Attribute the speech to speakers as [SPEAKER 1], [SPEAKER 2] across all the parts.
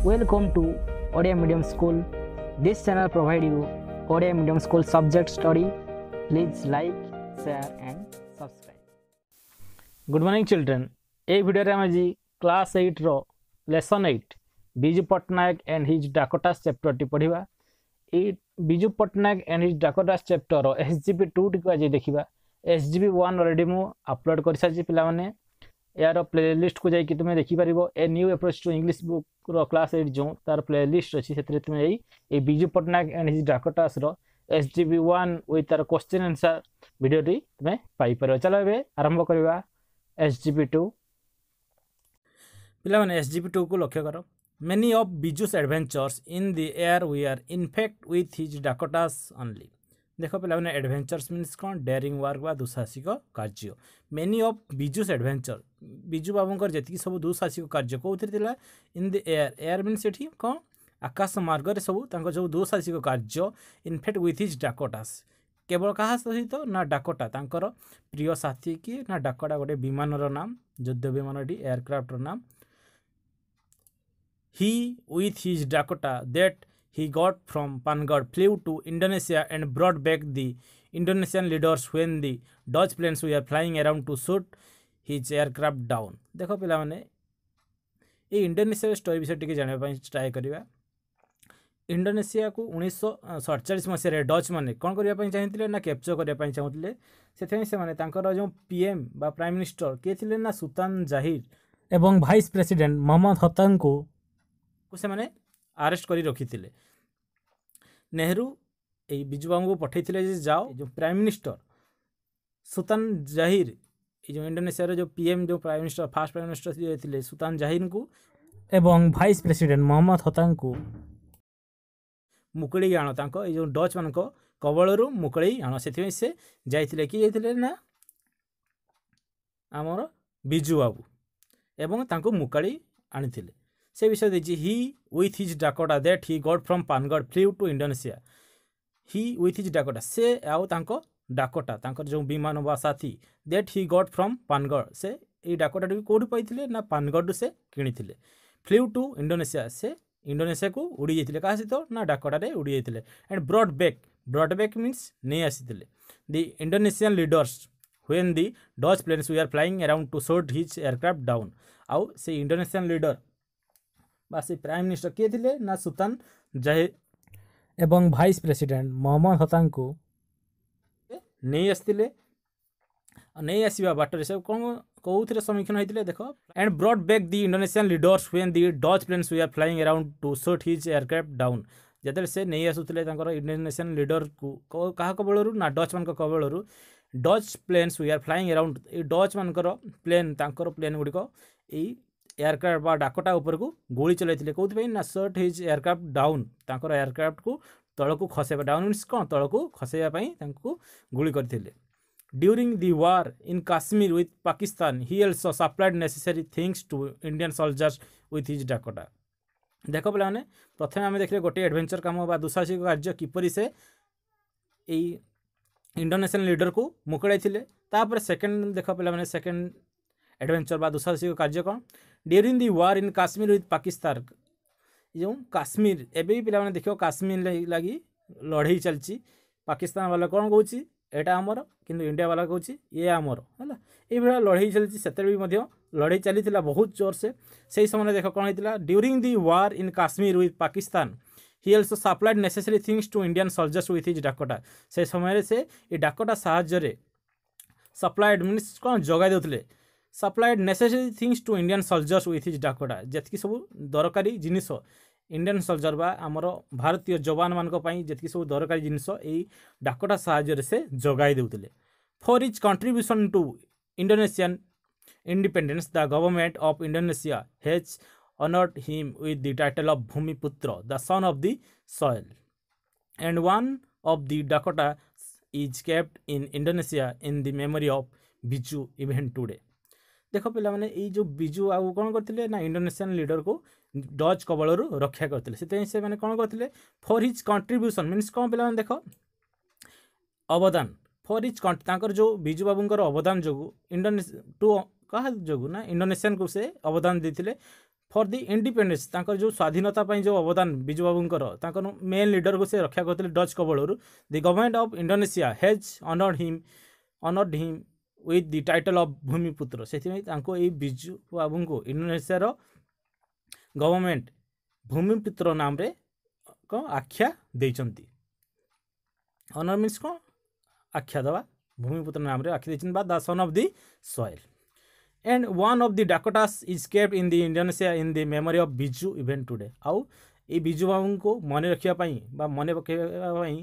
[SPEAKER 1] Welcome to Odia Medium School. This channel provides you Odia Medium School subject study. Please like, share and subscribe. Good morning children. A video रे हम जी class 8 रो lesson 8 Biju Patnaik and his Dakotas chapter टी पढ़िबा। ए Biju Patnaik and his Dakotas chapter रो SGP 2 टी को आज देखिबा। एसजीपी 1 ऑलरेडी मु अपलोड कर साजी पिला माने यार प्लेलिस्ट को जाई कि तुमे देखि परिबो। ए new approach to English book रो क्लास 8 जो तार प्लेलिस्ट अछि सेतरे तुमे जाई ए Biju Patnaik and his Dakotas रो एसजीपी 1 विथ तार क्वेश्चन आंसर वीडियो टी तुमे पाई परबो। चलो एबे आरंभ करबा एसजीपी 2। पिला माने एसजीपी 2 को लक्ष्य करो। Many of Biju's adventures in the air were in fact with his Dakotas only. देखो पिला माने एडवेंचर्स मीन्स कौन डेयरिंग वर्क बा दुसाहसिक कार्य। मेनी ऑफ बिजुस एडवेंचर बिजु बाबूंकर जेतिकी सब दुसाहसिक कार्य कोउथि थिला in the air. Air means एठी कौन आकाश मार्ग रे सब तांको जो दुसाहसिक कार्य इन फैक्ट विथ हिज डाकोटास केवल कहा सहित ना डाकोटा तांकर प्रिय साथी की ना डाकोटा गोटे विमानर नाम युद्ध विमानटी एयरक्राफ्ट रो नाम। He with his Dakota that he got from Pangar flew to Indonesia and brought back the Indonesian leaders when the Dutch planes were flying around to shoot his aircraft down. देखो पिला माने ये Indonesia story विषय टिके जानिबा पई try करिवा। Indonesia को 1947 मसीह Dutch माने कोन करिया पई चाहिथिले ना कैप्चर करिया पई चाहुथिले। सेथे से माने तांकर जो पीएम बा प्राइम मिनिस्टर के थिले ना सुल्तान जाहिर एवं वाइस प्रेसिडेंट मोहम्मद हसन को से माने अरेस्ट करी रखी थिले। नेहरू ए बिजू बाबू को पठैथिले जे जाओ जो प्राइम मिनिस्टर सुल्तान जाहिर ए जो इंडोनेशिया रो जो पीएम जो prime minister first prime minister जे थिले सुल्तान जाहिर को एवं वाइस प्रेसिडेंट मोहम्मद हसन को मुकड़ी आनो तांको ए जो डच मान को कबळरू मुकड़ी आनो सेथि से जाइथिले कि जाइथिले ना हमर बिजू बाबू एवं तांको मुकड़ी आनिथिले। से विषय देखिए he with his Dakota that he got from Panagarh flew to Indonesia. He with his Dakota से आउ तांको डाकोटा तांकर जो विमान बा साथी that he got from Panagarh से ये डाकोटा भी कोड पाइथिले ना पानगढ़ से किनिथिले। फ्लीव टू इंडोनेशिया से इंडोनेशिया को उड़ी जाइथिले कहा सहित ना डाकोटा रे उड़ी जाइथिले एंड ब्रॉड बैक मीन्स नहीं आसीथिले the Indonesian leaders when the Dutch planes we are flying around to shoot his aircraft down. आउ से इंडोनेशियन लीडर बासी प्राइम मिनिस्टर किए थिले ना सुल्तान जाहिर एवं वाइस प्रेसिडेंट मोहम्मद हसन को नहीं आसतिले। नहीं आसीबा बाटर से कोन कोउथरे सम्मुखीन होइतिले देखो and brought back the Indonesian leaders when the Dutch planes we are flying around to shoot his aircraft down. जदर से नहीं आसुतिले तांकर इंडोनेशियन लीडर को कहा कबळरू ना डच मान को कबळरू Dutch planes we are flying around ए डच मानकर प्लेन तांकर प्लेन गुडी ए एयरक्राफ्ट बा डाकोटा ऊपर को गोली चलाइथिले कोथि ना शॉट हिज एयरक्राफ्ट डाउन तांकर एयरक्राफ्ट को तळ को खसेबा डाउन मीन्स कोन तळ को खसेबा पई तांको गोली करथिले। During the war in Kashmir with Pakistan he also supplied necessary things to Indian soldiers with his Dakota. देखो पिला माने प्रथमे आमे देखले गोटे एडवेंचर काम बा दुसाहसिक कार्य किपरि से ए इंडोनेशियन लीडर को मुकड़ाइथिले। तापर सेकंड देखो पिला माने सेकंड एडवेंचर बा दुसाहसिक कार्य कौन during the war in Kashmir with Pakistan. जो काश्मीर एबे पिला माने देखियो काश्मीर लगी लड़ाई चलची पाकिस्तान वाला कौन कहूची एटा हमर किंतु इंडिया वाला कहूची ये हमर हला ए बेला लड़ाई चलची सेते भी मध्य लड़ाई चलीथिला बहुत जोर से। सही समय देखो कौन होइतिला during the war in Kashmir with Pakistan he also supplied necessary things to Indian soldiers with his Dakota. से समय से ये डाकोटा साहाय्य रे सप्लाइड मीन्स कौन जगाई देउथिले supplied necessary things to Indian soldiers with his Dakota जेतकी सब दरकारी जिनिस इंडियन सोल्जर बा आमर भारतीय जवान मान जेतकी सब दरकारी जिनिस एई डाकोटा साहाय्य से जगाई देउथिले। For his contribution to Indonesian independence the government of Indonesia has honoured him with the title of Bhumiputra the son of the soil and one of the Dakota is kept in Indonesia in the memory of Biju even today. देखो पिला माने ये जो बिजू आउ कौन करथिले ना Indonesian leader को डच कबळरू रक्षा करथिले से माने कौन करथिले फॉर हिज कंट्रीब्यूशन मीन्स कौन पिला माने देखो अवदान फॉर हिज तांकर जो बिजू बाबूंकर अवदान जोगु इंडोनेशिया टू कहा जोगु ना इंडोनेशियन को से अवदान देथिले फॉर द इंडिपेंडेंस तांकर जो स्वाधीनता ପାଇଁ जो अवदान बिजू बाबूंकर तांकर मेन लीडर को से रक्षा करते डच कबलरू the government of Indonesia has honoured him with the title of Bhumiputra से बिजू बाबू को इंडोनेशिया रो गवर्नमेंट भूमिपुत्र नाम रे को आख्या देइचंती ऑनर मीन्स को आख्या दवा भूमिपुत्र नाम रे आख्या देइचंती बा the son of the soil and one of the Dakotas is kept in the Indonesia in the memory of Biju even today आउ ए बिजू बाबू को मन रखिया पई बा मन पकेबा पई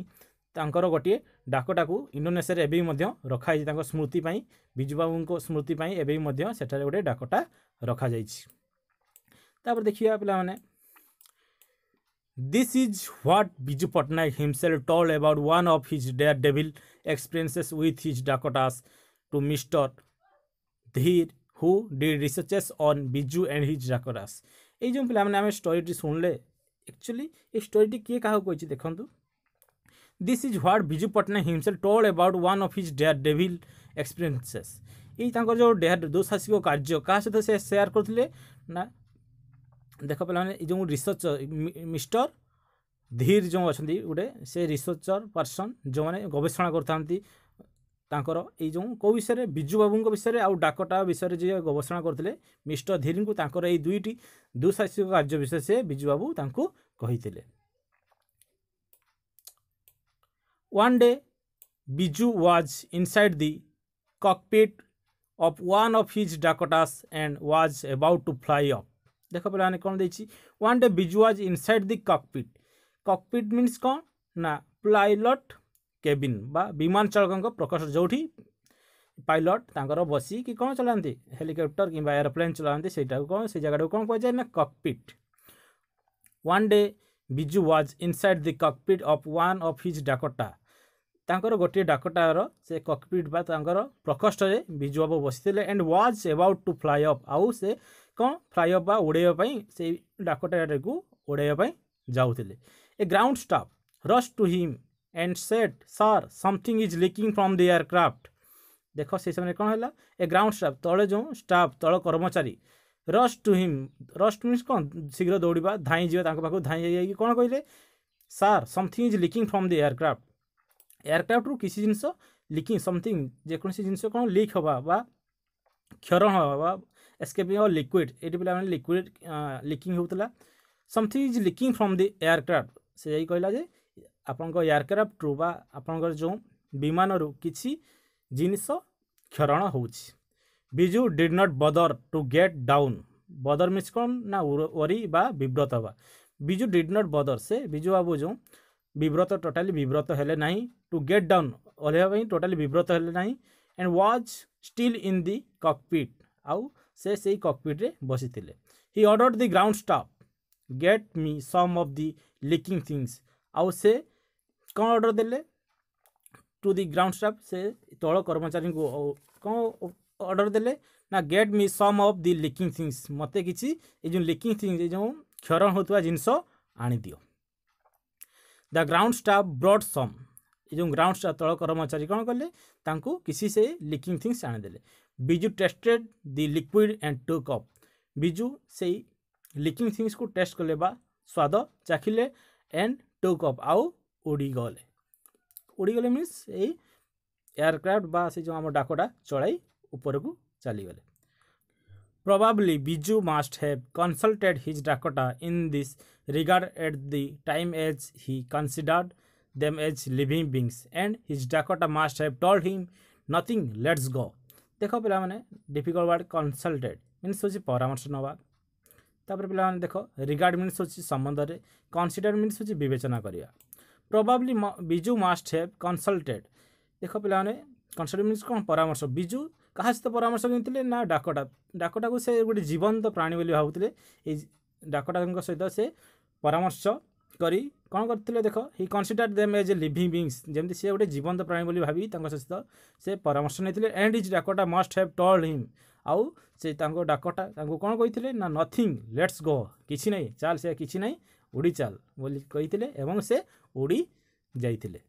[SPEAKER 1] तांकर गोटे डाकोटा को इंडोनेशिया रे एबे मध्य रखा जाय तांकर स्मृति पई बिजू बाबू को स्मृति पई एबे मध्य सेठारे गोटे डाकोटा रखा जायछि तापर देखिया पिला माने this is what Biju Patnaik himself told about one of his daredevil experiences with his Dakotas to mister Dhir who did researches on Biju and his Dakotas ए जो पिला माने हमें स्टोरी सुनले एक्चुअली ए स्टोरी किए काहा कोछि देखंतु this is what Biju Patnaik himself told about one of his daredevil experiences ए तांकर जो डेयर दुसाहसिक कार्य का सहित से शेयर करथिले ना देख पिला माने जो रिसर्च मिस्टर धीर जो अछंती उडे से रिसर्चर पर्सन जो माने गवेषणा करथांती तांकर ए जो को विषय बिजू बाबू विषय आउ डाकोटा विषय जे गवेषणा करथिले मिस्टर धीर को तांकर ए दुईटी दुसाहसिक कार्य विषय से बिजू बाबू तांको कहिथिले one day Biju was inside the cockpit of one of his Dakotas and was about to fly up देख पे कौन देछि one day Biju was inside the cockpit means कौन ना पायलट केबिन बा विमान चालकों प्रकोष्ठ जो पायलट तांकर बसी कि कौन चलाते हेलिकॉप्टर कि एरोप्लेन चलाते से कौन से जगह कौन कह जाए ना cockpit one day Biju was inside the cockpit of one of his Dakota तांकर गोटे डाकोटार से कॉकपिट बा तांकर प्रकोष्ठ रे बिजू बाबू बसिथिले and was about to fly up आउ से कौन फ्लाई अप बा उड़ेबा पई से डाकोटा को उड़ेबा पई जाउथिले a ground staff rush to him and said sir something is leaking from the aircraft देख से समय कौन है ए ग्राउंड स्टाफ तले जो स्टाफ तल कर्मचारी rush to him rush means कौन शीघ्र दौड़ा धाई जाए पाक धाई जाइए कौन कहले sir something is leaking from the aircraft रु किसी जिनस लीकिंग समथिंग जेकोसी जिनस कौन लीक हवा बा क्षरण हवा बा एस्केपिंग और लिक्विड ये पे लिक्विड लीकिंग होता something is leaking from the aircraft से यही कहला जे आपन एयरक्राफ्ट रु बा आपन जो विमान रु किसी जिनिस क्षरण होउछि बिजू डिड नॉट बदर टू गेट डाउन बदर मीन्स कौन ना वरी बा विव्रत हवा बिजू डिड नॉट बदर से बिजू बाबू जो विव्रत टोटाली विव्रत हेले नहीं टू गेट डाउन ओल्हेबा टोटाली विव्रत हेले नहीं and was still in the cockpit आउ से कॉकपिट रे बसिथिले he ordered the ground staff get me some of the leaking things आउ से कौन ऑर्डर देले टू द ग्राउंड स्टाफ से तल कर्मचारी को कौन ऑर्डर देले ना get me some of the leaking things मते किछि ए जो लीकिंग थिंग्स जो क्षरण होतवा जिंस आनी दियो द ग्राउंड स्टाफ ब्रॉड सम ये जो ग्राउंड स्टाफ तल कर्मचारी कौन कले तांको किसी से लीकिंग थिंग्स आनी देले Biju tested the liquid and took up Biju से लीकिंग थिंग्स को टेस्ट कले बा स्वाद चाखिले एंड टुक अप आउ उड़ी गले मीन्स ए एयरक्राफ्ट बा से जो आम डाकोटा चढ़ाई ऊपर को चली गले Probably Biju must have consulted his Dakota in this regard at the time as he considered them as living beings and his Dakota must have told him nothing, let's go. देखो पिला माने difficult word consulted means होची परामर्श नवा तापर पिला माने देखो रिगार्ड मीन्स होची संबंध रे कंसीडर मीन्स होची विवेचना करिया probably Biju must have consulted देखो पिला माने कंसल्ट मीन्स कोन परामर्श बिजू कहा सहित परामर्श करते ना डाकोटा को से गोटे जीवंत प्राणी बोली भावुले डाकोटा सहित से परामर्श करी कौन करते देख he consider them as a living beings जमती सी गोटे जीवंत प्राणी बोली भावी सहित से परामर्श नहीं and is Dakota must have told him आउ से डाकोटा कौन कही ना नथिंग लेट्स गो किसी नहीं चाल से किसी नहीं उड़ी चाल बोली कही से उड़ी जाइए।